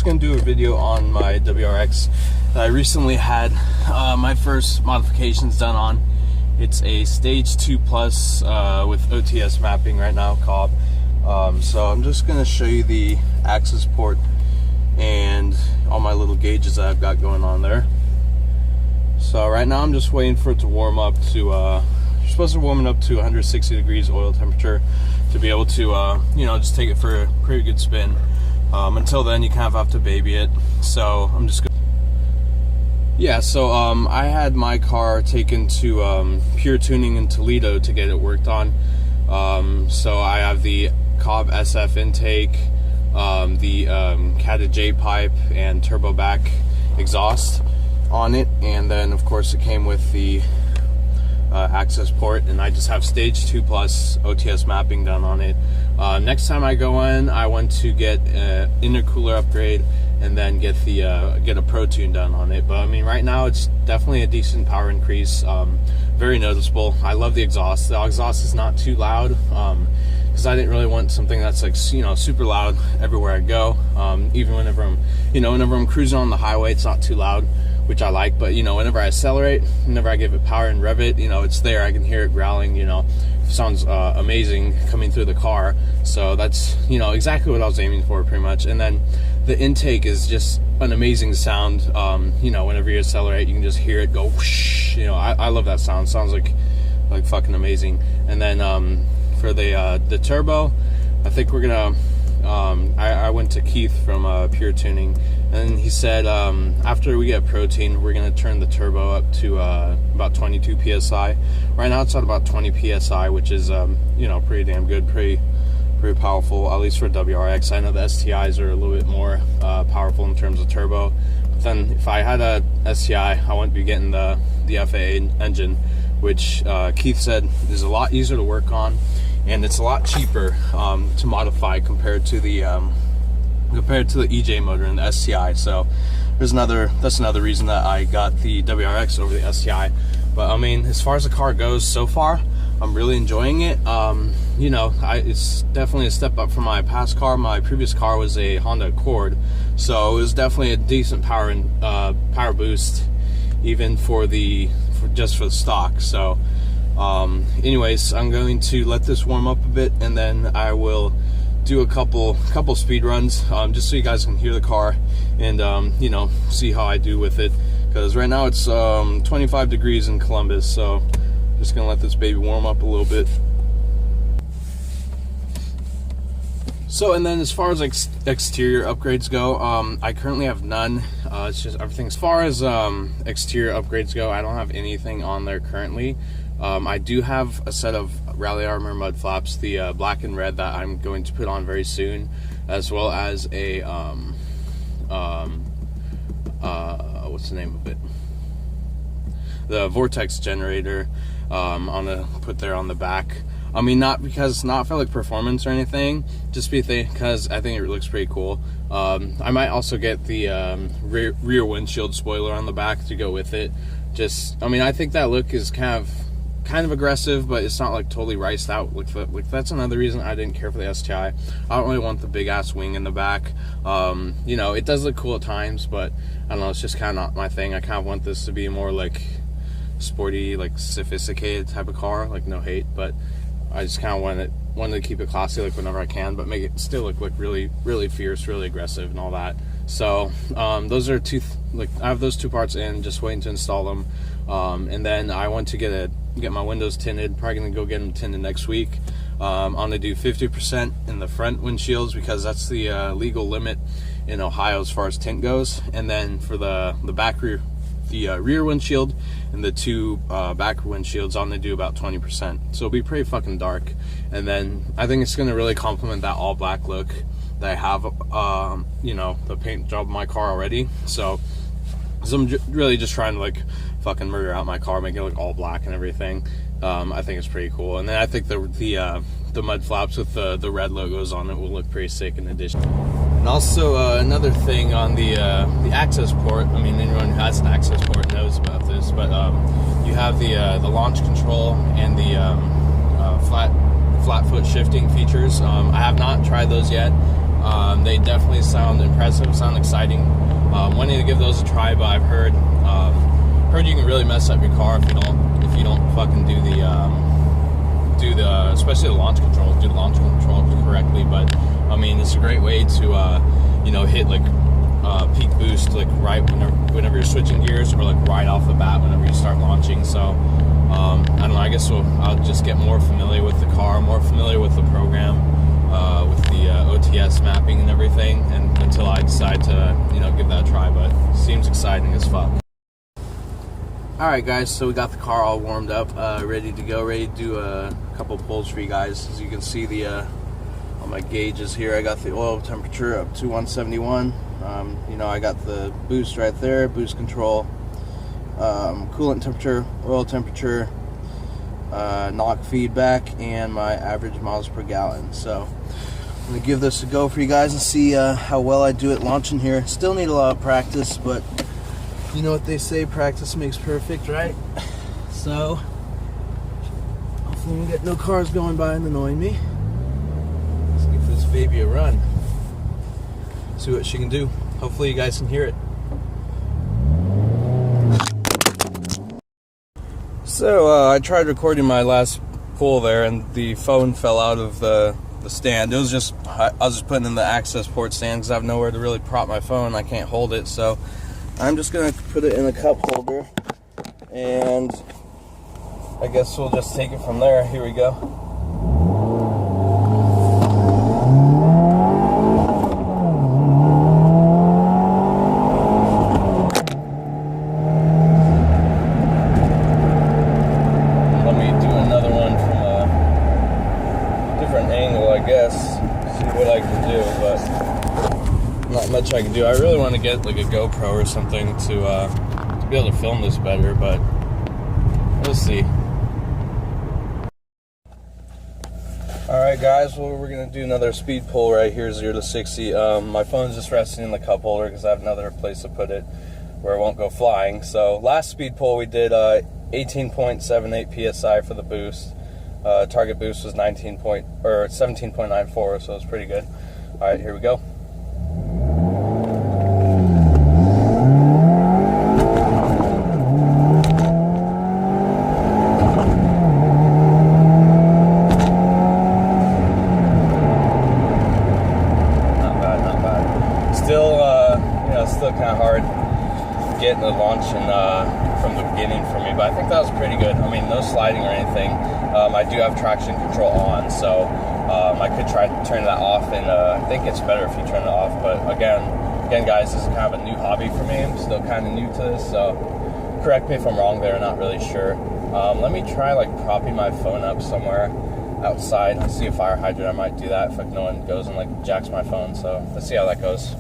just going to do a video on my WRX that I recently had my first modifications done on. It's a Stage 2 Plus with OTS mapping right now, Cobb. So I'm just going to show you the access port and all my little gauges that I've got going on there. So right now I'm just waiting for it to warm up to, you're supposed to warm it up to 160 degrees oil temperature to be able to, you know, just take it for a pretty good spin. Until then, you kind of have to baby it. So I'm just gonna, yeah, so I had my car taken to Pure Tuning in Toledo to get it worked on. So I have the Cobb SF intake, the Cata J pipe and turbo back exhaust on it, and then of course it came with the access port, and I just have Stage 2 Plus OTS mapping done on it. Next time I go in, I want to get an intercooler upgrade and then get a Pro Tune done on it. But I mean, right now it's definitely a decent power increase, very noticeable. I love the exhaust. The exhaust is not too loud, because I didn't really want something that's like, you know, super loud everywhere I go. Even whenever I'm cruising on the highway, it's not too loud, which I like. But you know, whenever I accelerate, whenever I give it power and rev it, you know, it's there. I can hear it growling. You know, it sounds amazing coming through the car. So that's, you know, exactly what I was aiming for, pretty much. And then the intake is just an amazing sound. You know, whenever you accelerate, you can just hear it go whoosh. You know, I love that sound. It sounds like fucking amazing. And then for the turbo, I think we're gonna I went to Keith from Pure Tuning, and he said after we get protein, we're gonna turn the turbo up to about 22 psi. Right now it's at about 20 psi, which is you know, pretty damn good, pretty powerful, at least for WRX. I know the STIs are a little bit more powerful in terms of turbo, but then if I had a STI, I wouldn't be getting the FAA engine, which Keith said is a lot easier to work on, and it's a lot cheaper to modify compared to the EJ motor and the STI. So that's another reason that I got the WRX over the STI. But I mean, as far as the car goes so far, I'm really enjoying it. You know, it's definitely a step up from my past car. My previous car was a Honda Accord, so it was definitely a decent power boost, even just for the stock. So anyways, I'm going to let this warm up a bit, and then I will do a couple speed runs, just so you guys can hear the car and you know, see how I do with it, because right now it's 25 degrees in Columbus. So just gonna let this baby warm up a little bit. So, and then as far as exterior upgrades go, I currently have none. It's just everything. As far as exterior upgrades go, I don't have anything on there currently. I do have a set of Rally Armor mud flaps, the black and red, that I'm going to put on very soon, as well as a what's the name of it? The Vortex generator. I'm gonna put there on the back. I mean, not for like performance or anything, just because I think it looks pretty cool. I might also get the rear windshield spoiler on the back to go with it. I mean, I think that look is kind of aggressive, but it's not like totally riced out. Like that's another reason I didn't care for the STI. I don't really want the big ass wing in the back. You know, it does look cool at times, but I don't know, it's just kind of not my thing. I kind of want this to be more like sporty, like sophisticated type of car. Like, no hate, but I just kind of wanted to keep it classy, like whenever I can, but make it still look like really fierce, really aggressive, and all that. So those are I have those two parts in, just waiting to install them. And then I want to get my windows tinted. Probably gonna go get them tinted next week. I'm gonna do 50% in the front windshields, because that's the legal limit in Ohio as far as tint goes. And then for the rear windshield and the two back windshields, I'm gonna do about 20%. So it'll be pretty fucking dark. And then I think it's gonna really complement that all black look that I have, you know, the paint job of my car already. So I'm really just trying to like fucking murder out my car, make it look all black and everything. I think it's pretty cool. And then I think the mud flaps with the red logos on it will look pretty sick in addition. And also another thing on the access port. I mean, anyone who has an access port knows about this, but you have the launch control and the flat foot shifting features. I have not tried those yet. They definitely sound impressive, sound exciting. Wanting to give those a try, but I've heard you can really mess up your car if you don't fucking do the especially the launch control, do the launch control correctly. But I mean, it's a great way to hit like peak boost like right whenever you're switching gears, or like right off the bat whenever you start launching. So I don't know, I guess I'll just get more familiar with the car, more familiar with the program, with the OTS mapping and everything, and until I decide to give that a try. But it seems exciting as fuck. Alright guys, so we got the car all warmed up, ready to go, ready to do a couple pulls for you guys. As you can see, on my gauges here, I got the oil temperature up to 171. I got the boost right there, boost control, coolant temperature, oil temperature, knock feedback, and my average miles per gallon. So I'm going to give this a go for you guys and see how well I do at launching here. Still need a lot of practice, but you know what they say, practice makes perfect, right? So hopefully we get no cars going by and annoying me. Let's give this baby a run. See what she can do. Hopefully you guys can hear it. So I tried recording my last pull there, and the phone fell out of the stand. I was just putting in the access port stand because I have nowhere to really prop my phone. I can't hold it, so I'm just gonna put it in a cup holder, and I guess we'll just take it from there. Here we go. Let me do another one from a different angle, I guess. See what I can do, but not much I can do. I really want to get like a GoPro or something to be able to film this better, but we'll see. Alright guys, well, we're going to do another speed pull right here, 0 to 60. My phone's just resting in the cup holder because I have another place to put it where it won't go flying. So last speed pull we did 18.78 PSI for the boost. Target boost was 17.94, so it's pretty good. Alright, here we go. Still kind of hard getting the launch from the beginning for me, but I think that was pretty good. I mean, no sliding or anything. I do have traction control on, so I could try to turn that off, and I think it's better if you turn it off. But again guys, this is kind of a new hobby for me. I'm still kind of new to this, so correct me if I'm wrong there, not really sure. Let me try like propping my phone up somewhere outside. Let's see a fire hydrant. I might do that if like no one goes and like jacks my phone, so let's see how that goes.